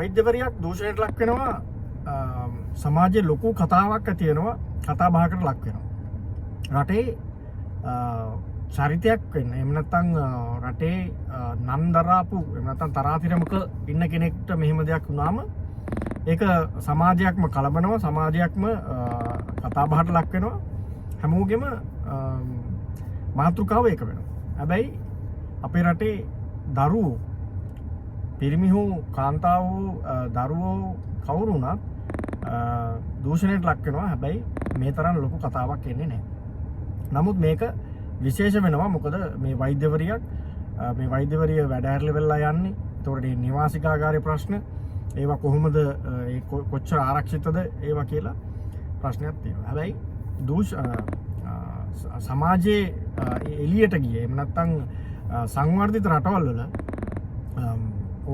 වෛද්‍යවරියක් දූෂණයට ලක් වෙනවා සමාජයේ ලොකු කතාවක් ඇති වෙනවා කතා බහකට ලක් වෙනවා රටේ චරිතයක් වෙන්න එහෙම නැත්නම් රටේ නම් දරාපු එහෙම නැත්නම් තරාතිරමක ඉන්න කෙනෙක්ට මෙහෙම දෙයක් වුණාම ඒක සමාජයක්ම කලබනවා සමාජයක්ම කතා බහට ලක් වෙනවා හැමෝගෙම මාතෘකාව ඒක වෙනවා හැබැයි අපේ රටේ දරුවෝ පිරිමි හෝ කාන්තාව හෝ දරුවෝ කවුරු වුණත් දූෂණයට ලක් වෙනවා හැබැයි මේ තරම් ලොකු කතාවක් එන්නේ නැහැ. නමුත් මේක විශේෂ වෙනවා මොකද මේ වෛද්‍යවරිය වැඩ ඇරලා වෙලා යන්නේ. ඒතකොට මේ නිවාසිකාගාරයේ ප්‍රශ්න ඒවා කොහොමද කොච්චර ආරක්ෂිතද ඒවා කියලා ප්‍රශ්නයක් තියෙනවා. හැබැයි සමාජයේ එළියට ගියේ එහෙම නැත්නම් සංවර්ධිත රටවල් වල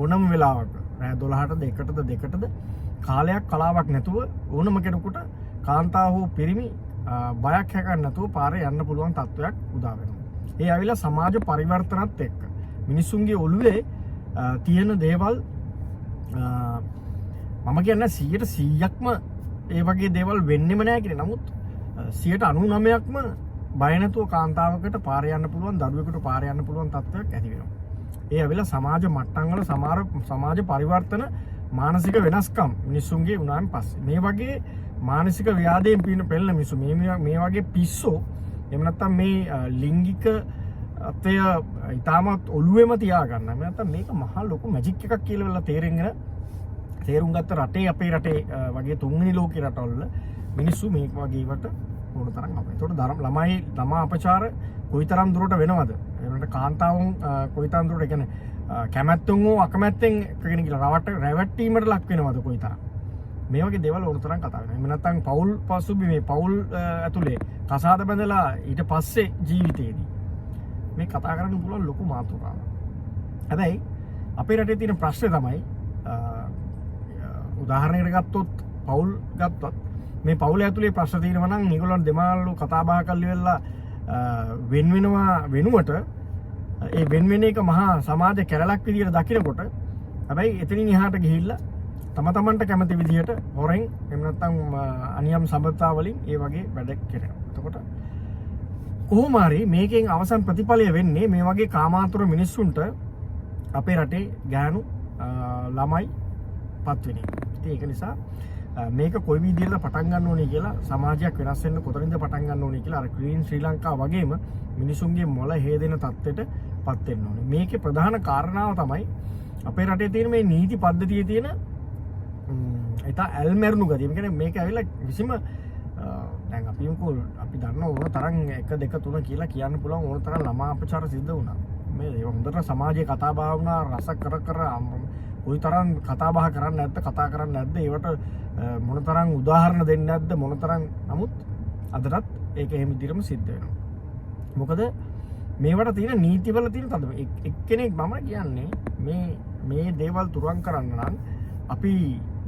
ඕනම වෙලාවක රෑ 12ට 2ටද කාලයක් කලාවක් නැතුව ඕනම කෙනෙකුට කාන්තාව හෝ පිරිමි බයක් හැකන්න නැතුව පාරේ යන්න පුළුවන් තත්වයක් උදා වෙනවා. ඒ ඇවිල්ලා සමාජ පරිවර්තනත් එක්ක මිනිස්සුන්ගේ ඔළුවේ තියෙන දේවල් මම කියන්නේ 100%ක්ම ඒ වගේ දේවල් වෙන්නෙම නැහැ කියලා. නමුත් 99%ක්ම බය නැතුව කාන්තාවකට පාරේ යන්න පුළුවන් දරුවෙකුට පාරේ යන්න පුළුවන් තත්වයක් ඇති වෙනවා. ඒ ඇවිල්ලා සමාජ මට්ටම් වල සමාජ පරිවර්තන මානසික වෙනස්කම් මිනිස්සුන්ගේ වුණාන් පස්සේ මේ වගේ මානසික ව්‍යාධීන් පෙළෙන මිනිස්සු මේ වගේ පිස්සෝ එහෙම නැත්නම් මේ ලිංගික අතය ඊටමත් ඔළුවේම තියාගන්න. නැත්නම් මේක මහා ලොකු මැජික් එකක් කියලා වෙලා තේරුම් ගත්ත රටේ අපේ රටේ වගේ තුන්වෙනි ලෝකේ රටවල මිනිස්සු මේ වගේ ඒවට ඕන තරම් අපේ. ඒතකොට ළමා අපචාර කොයිතරම් දුරට වෙනවද? ඒකට කාන්තාවන් කොයිතරම් දුරට කියන්නේ කැමැත්තෙන් හෝ අකමැත්තෙන් කෙනෙක් කියලා රැවට්ටීමට ලක් වෙනවද කොයිතරම්? මේ වගේ දේවල් ඕන තරම් කතා වෙනවා. එහෙම නැත්නම් පෞල් පසුබිම මේ පෞල් ඇතුලේ කසාද බැඳලා ඊට පස්සේ ජීවිතේදී මේ කතා කරන්න පුළුවන් ලොකු මාතෘකාවක්. හැබැයි අපේ රටේ තියෙන ප්‍රශ්නේ තමයි උදාහරණයකට ගත්තොත් පෞල් ගත්තොත් මේ පෞල ඇතුලේ ප්‍රශ්න තියෙනවා නම් ඒගොල්ලන් දෙමාළු කතා බහ කරලි වෙලා වෙන වෙනවා වෙනුවට ඒ වෙන එක මහා සමාජ කැරලක් විදියට දකිනකොට හැබැයි එතනින් එහාට ගිහිල්ලා තමන්ට කැමති විදියට හොරෙන් එහෙම නැත්නම් අනියම් සම්බන්ධතා වලින් ඒ වගේ වැඩ කරනවා. එතකොට කොහොම හරි මේකෙන් අවසන් ප්‍රතිඵලය වෙන්නේ මේ වගේ කාමාතුර මිනිස්සුන්ට අපේ රටේ ගෑනු ළමයි පත් වෙන එක. ඒක නිසා මේක කොයි විදිහට පටන් ගන්න ඕනේ කියලා සමාජයක් වෙනස් වෙන්න කොතනින්ද පටන් ගන්න ඕනේ කියලා අර ක්‍රීන් ශ්‍රී ලංකා වගේම මිනිසුන්ගේ මොළ හේදෙන තත්ත්වයට පත් වෙන්න ඕනේ. මේකේ ප්‍රධාන කාරණාව තමයි අපේ රටේ තියෙන මේ නීති පද්ධතියේ තියෙන ඒතා ඇල්මැරුණු ගතිය. ඒ කියන්නේ මේක ඇවිල්ලා කිසිම දැන් අපි දන්න ඕන තරම් 1 2 3 කියලා කියන්න පුළුවන් ඕන තරම් ළමා අපචාර සිද්ධ වුණා. මේ ඒ හොඳට සමාජයේ කතා බහ වුණා රස කර කොයි තරම් කතා බහ කරන්නේ නැද්ද කතා කරන්නේ නැද්ද ඒවට මොන තරම් උදාහරණ දෙන්නේ නැද්ද මොන තරම් නමුත් අදටත් ඒක එහෙම විදිහටම සිද්ධ වෙනවා. මොකද මේවට තියෙන නීතිවල තියෙන තද එක්කෙනෙක් මම කියන්නේ මේ දේවල් තුරන් කරන්න නම් අපි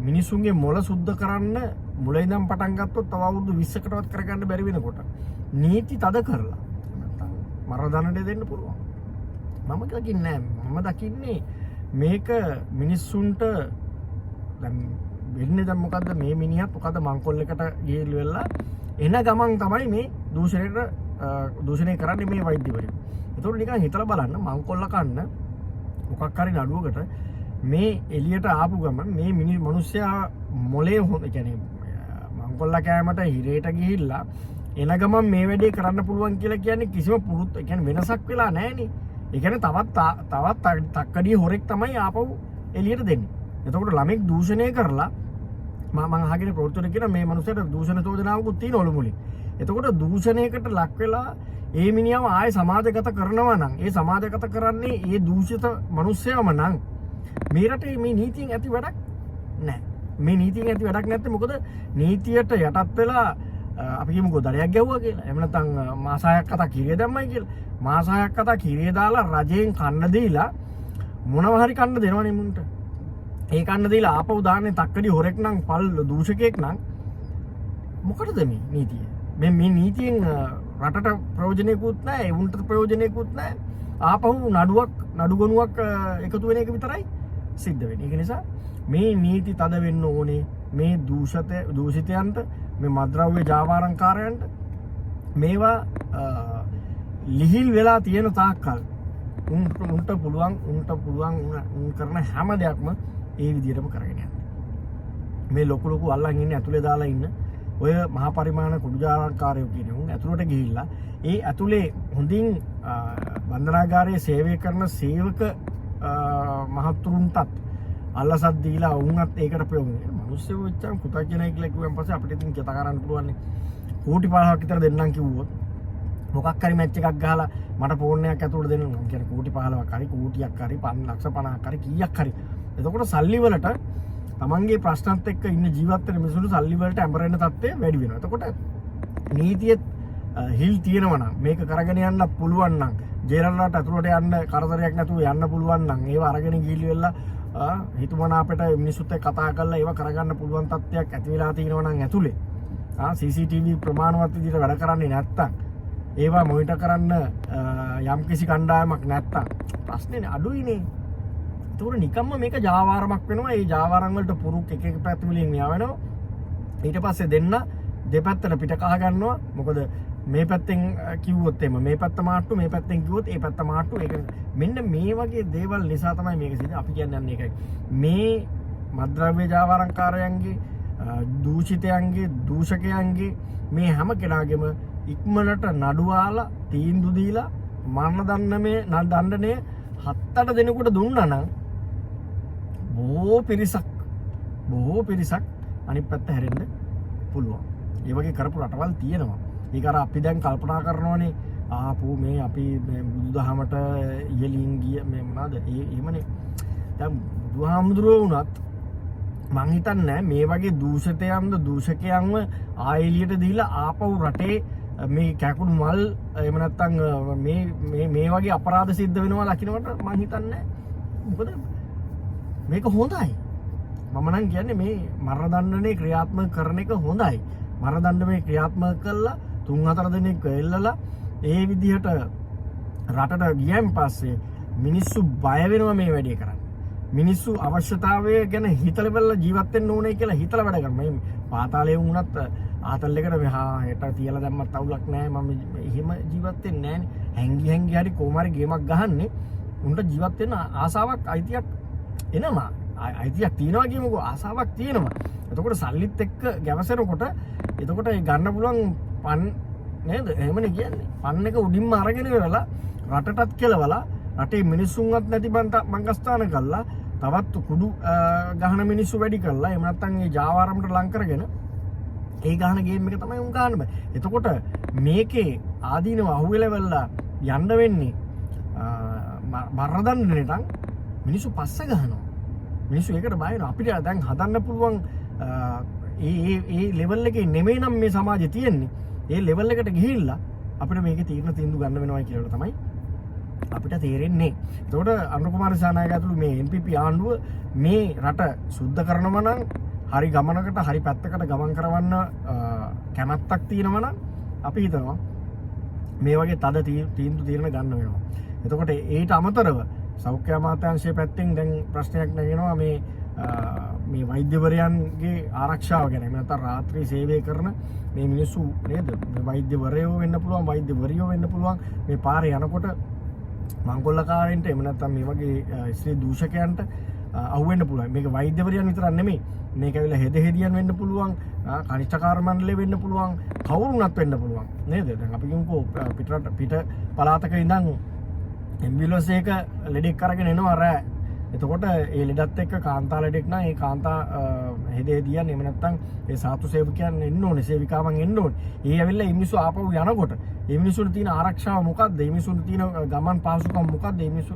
මිනිසුන්ගේ මොළ සුද්ධ කරන්න මුල ඉඳන් පටන් ගත්තොත් තව අවුරුදු 20කටවත් කරගන්න බැරි වෙනකොට නීති තද කරලා නැත්නම් මරදඬ දෙන්න පුළුවන්. මම දකින්නේ මේක මිනිස්සුන්ට දැන් වෙන්නේ දැන් මොකද්ද මේ මිනිහත් මොකද්ද මංකොල්ලකට ගිහිල් වෙලා එන ගමන් තමයි මේ දූෂණය කරන්නේ මේ වෛද්‍යවරු. ඒතකොට නිකන් හිතලා බලන්න මංකොල්ල කන්න මොකක් හරි නඩුවකට මේ එළියට ආපු ගමන් මේ මිනිස්සයා මොලේ හොඳ කියන්නේ මංකොල්ල කෑමට හිරේට ගිහිල්ලා එන ගමන් මේ වැඩේ කරන්න පුළුවන් කියලා කියන්නේ කිසිම කියන්නේ වෙනසක් වෙලා නැහැනේ. ඒ කියන්නේ තවත් තක්කඩිය හොරෙක් තමයි ආපහු එළියට දෙන්නේ. එතකොට ළමෙක් දූෂණය කරලා මම අහගෙන ප්‍රවෘත්තිවල කියන මේ මනුස්සයාට දූෂණ චෝදනාවකුත් තියෙනවලු මුලින්. එතකොට දූෂණයකට ලක් වෙලා ඒ මිනිහව ආයේ සමාජගත කරනවා නම් ඒ සමාජගත කරන්නේ ඒ දූෂිත මනුස්සයම නම් මේ රටේ මේ නීතියෙන් ඇති වැඩක් නැහැ. මේ නීතියෙන් ඇති වැඩක් නැත්නම් මොකද නීතියට යටත් වෙලා අපි කියමුකෝ දඩයක් ගැහුවා කියලා. එහෙම නැත්නම් මාස 6ක් අතක් කිරිය දැම්මයි කියලා. මාස 6ක් අතක් කිරිය දාලා රජයෙන් කන්න දීලා මොනවා හරි කන්න දෙනවනේ මුන්ට. ඒ කන්න දීලා ආපහු දාන්නේ තක්කඩි හොරෙක් නම් පල් දූෂකෙක් නම් මොකටද මේ නීතිය? මේ නීතියෙන් රටට ප්‍රයෝජනයකුත් නැහැ, උන්ට ප්‍රයෝජනයකුත් නැහැ. ආපහු නඩු ගොනුවක් එකතු වෙන එක විතරයි සිද්ධ වෙන්නේ. ඒක නිසා මේ නීති තද වෙන්න ඕනේ. මේ දූෂිතයන්ට, මේ මද්ද්‍රව්‍ය ජාවාරම්කාරයන්ට මේවා ලිහිල් වෙලා තියෙන තාක්කල් උන්ට පුළුවන් උන් කරන හැම දෙයක්ම ඒ විදිහටම කරගෙන යන්න. මේ ලොකු අල්ලන් ඉන්නේ ඇතුලේ දාලා ඉන්න ඔය මහා පරිමාණ කුඩු ජාවාරම්කාරයෝ කියන උන් ඇතුලට ගිහිල්ලා ඒ ඇතුලේ හොඳින් බන්ධනාගාරයේ සේවය කරන සේවක මහතුරුන්ටත් අල්ලසක් දීලා වුණත් ඒකට ප්‍රයෝග කරනවා. මිනිස්සු වෙච්චාම පුතඥයෙක් කියලා කිව්වන් පස්සේ අපිට ඉතින් කතා කරන්න පුළුවන් නේ. කෝටි 50ක් විතර දෙන්නම් කිව්වොත් මොකක් හරි මැච් එකක් ගහලා මට ෆෝන් එකක් ඇතුළට දෙන්න නම් කියන්නේ කෝටි 15ක් හරි කෝටියක් හරි 5,50,000ක් හරි කීයක් හරි. එතකොට සල්ලි වලට තමන්ගේ ප්‍රශ්නත් එක්ක ඉන්න ජීවත් වෙන මිනිස්සුන්ට සල්ලි වලට ඇඹරෙන තත්ත්වය වැඩි වෙනවා. එතකොට නීතියේ හිල් තියෙනවා නම් මේක කරගෙන යන්න පුළුවන් නම් ජේලවලට ඇතුළට යන්න කරදරයක් නැතුව යන්න පුළුවන් නම් ඒව අරගෙන ගිහිලි වෙලා හිතුමනාපට මිනිස්සුත් එක්ක කතා කරලා ඒව කරගන්න පුළුවන් තත්ත්වයක් ඇති වෙලා තියෙනවා නම් ඇතුලේ CCTV ප්‍රමාණවත් විදිහට වැඩ කරන්නේ නැත්තම් ඒවා මොනිටර් කරන්න යම්කිසි කණ්ඩායමක් නැත්තම් ප්‍රශ්නේ අඩුයිනේ. ඒතකොට නිකම්ම මේක ජාවාරමක් වෙනවා. ඒ ජාවාරම් වලට පුරුක් එක පැත්ත වලින් මෙයා වෙනවා. ඊට පස්සේ දෙපැත්තට පිට කහ ගන්නවා. මොකද මේ පැත්තෙන් කිව්වොත් එම මේ පැත්ත මාට්ටු, මේ පැත්තෙන් කිව්වොත් ඒ පැත්ත මාට්ටු. ඒක මෙන්න මේ වගේ දේවල් නිසා තමයි මේක සිද්ධ. අපි කියන්නේ ඒකයි. මේ මද්ද්‍රව්‍ය ජාවාරම්කාරයන්ගේ, දූෂිතයන්ගේ, දූෂකයන්ගේ මේ හැම කෙනාගේම ඉක්මනට නඩුවාලා තීන්දුව දීලා මරණ දඬනය 7-8 දෙනෙකුට දුන්නා නම් බොහෝ පිරිසක් අනිත් පැත්ත හැරෙන්න පුළුවන්. ඒ වගේ කරපු රටවල් තියෙනවා. ඒක අර අපි දැන් කල්පනා කරනවානේ මේ අපි බුදුදහමට ඉහළින් ගිය මේ මොනවාද එහෙමනේ. දැන් බුදුහාමුදුරුවෝ වුණත් මං හිතන්නේ මේ වගේ දූෂකයන්ව ආයෙලියට දීලා ආපහු රටේ මේ කැකුළු මල් එහෙම නැත්නම් මේ වගේ අපරාධ සිද්ධ වෙනවා ලකිනවට මං හිතන්නේ මොකද මේක හොඳයි. මම නම් කියන්නේ මේ මරණ දඬුවමේ ක්‍රියාත්මක කරන එක හොඳයි. මරණ දඬුවමේ ක්‍රියාත්මක කළා 3-4 දෙනෙක් එල්ලලා ඒ විදිහට රටට ගියන් පස්සේ මිනිස්සු බය වෙනවා මේ වැඩේ කරන්න. මිනිස්සු අවශ්‍යතාවය ගැන හිතලා බලලා ජීවත් වෙන්න ඕනේ කියලා හිතලා වැඩ කරනවා. මේ පාතාලයේ වුණත් ආතල් එකට මෙහා හෙට තියලා දැම්මත් අවුලක් නැහැ. මම එහෙම ජීවත් වෙන්නේ නැහනේ. හැංගි හරි කොහොම හරි ගේමක් ගහන්නේ. උන්ට ජීවත් වෙන්න ආසාවක් අයිතියක් එනවා. අයිතියක් තියනවා කියමුකෝ. ආසාවක් තියෙනවා. එතකොට සල්ලිත් එක්ක ගැවසෙනකොට එතකොට ඒ ගන්න පුළුවන් පන් නේද? එහෙමනේ කියන්නේ. පන් එක උඩින්ම අරගෙන ඉවරලා රටටත් කෙලවලා රටේ මිනිස්සුන්වත් නැති මංගස්ථාන කළා. තවත් කුඩු ගහන මිනිස්සු වැඩි කළා. එහෙම නැත්නම් ඒ ජාවාරමට ලං කරගෙන ඒ ගහන ගේම් එක තමයි උන් ගන්න බෑ. එතකොට මේකේ ආදීනව අහුවෙලා වෙලා යන්න වෙන්නේ මරණ දඬුවමටන් මිනිස්සු පස්ස ගහනවා. මිනිස්සු ඒකට බය වෙනවා. අපිට දැන් හදන්න පුළුවන් ඒ ලෙවල් එකේ නෙමෙයි නම් මේ සමාජය තියෙන්නේ. ඒ ලෙවල් එකට ගිහිල්ලා අපිට මේකේ තීන්දුව ගන්න වෙනවා කියලා තමයි අපිට තේරෙන්නේ. එතකොට අනුර කුමාර දිසානායක ඇතුළු මේ NPP ආණ්ඩුව මේ රට සුද්ධ කරනවා නම් හරි ගමනකට හරි පැත්තකට ගමන් කරවන්න කැමැත්තක් තියෙනවා නම් අපි හිතනවා මේ වගේ තද තීන්දුව ගන්න වෙනවා. එතකොට ඊට අමතරව සෞඛ්‍ය අමාත්‍යාංශයේ පැත්තෙන් දැන් ප්‍රශ්නයක් නැගෙනවා මේ වෛද්‍යවරයන්ගේ ආරක්ෂාව ගැන. එහෙම නැත්නම් රාත්‍රී සේවය කරන මේ මිනිස්සු නේද? මේ වෛද්‍යවරයෝ වෙන්න පුළුවන්, වෛද්‍යවරියෝ වෙන්න පුළුවන්. මේ පාරේ යනකොට මංගොල්ලකාරයන්ට එහෙම නැත්නම් මේ වගේ ස්ත්‍රී දූෂකයන්ට අහුවෙන්න පුළුවන්. මේක වෛද්‍යවරයන් විතරක් නෙමෙයි. මේක ඇවිල්ලා හෙදියන් වෙන්න පුළුවන්, කනිෂ්ඨකාර මණ්ඩලය වෙන්න පුළුවන්, කවුරුණත් වෙන්න පුළුවන්. නේද? දැන් අපි කියමුකෝ පිට පළාතක ඉඳන් ඇම්බියුලන්ස් එක ලෙඩෙක් අරගෙන එනවා රෑ. එතකොට ඒ ලෙඩත් එක්ක කාන්තා ලෙඩෙක් නම් ඒ කාන්තා හෙදියන් එහෙම නැත්නම් ඒ සාතු සේවකයන් එන්න ඕනේ, සේවිකාවන් එන්න ඕනේ. ඒ ඇවිල්ලා මේ මිනිස්සු ආපහු යනකොට මේ මිනිස්සුන්ට තියෙන ආරක්ෂාව මොකක්ද? මේ මිනිස්සුන්ට තියෙන ගමන් පහසුකම් මොකක්ද? මේ මිනිස්සු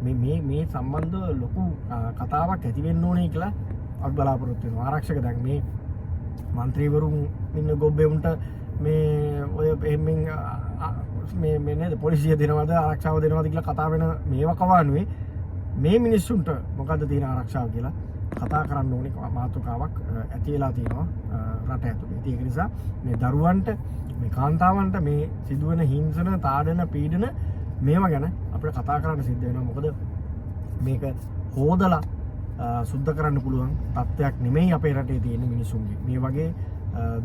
මේ සම්බන්ධ ලොකු කතාවක් ඇති වෙන්න ඕනේ කියලා අපි බලාපොරොත්තු වෙනවා. ආරක්ෂක දැන් මේ മന്ത്രിවරුන් ඉන්න ගොබ්බෙවුන්ට මේ ඔය එහෙමින් මේ නේද පොලිසිය දෙනවද ආරක්ෂාව දෙනවද කියලා කතා වෙන මේවා කවානුවේ මේ මිනිස්සුන්ට මොකද්ද තියෙන ආරක්ෂාව කියලා කතා කරන්න ඕනේ මාතෘකාවක් ඇති වෙලා තියෙනවා රට ඇතුලේ. ඒක නිසා මේ දරුවන්ට මේ කාන්තාවන්ට මේ සිදුවෙන හිංසන, තාඩන, පීඩන මේවා ගැන අපිට කතා කරන්න සිද්ධ වෙනවා. මොකද මේක හොදලා සුද්ධ කරන්න පුළුවන් තත්ත්වයක් නෙමෙයි අපේ රටේ තියෙන මිනිසුන්ගේ. මේ වගේ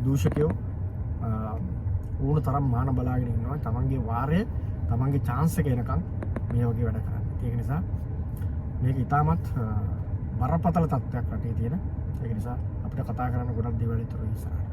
දූෂකයෝ ඕන තරම් මාන බලාගෙන ඉන්නවා. තමන්ගේ වාරය, තමන්ගේ chance එක එනකන් මේ වගේ වැඩ කරන්නේ. ඒක නිසා මේක ඉතාමත් බරපතල තත්ත්වයක් රටේ තියෙන. ඒක නිසා අපිට කතා කරන්න ගොඩක් දේවල් ඉතුරු ඉස්සරහට.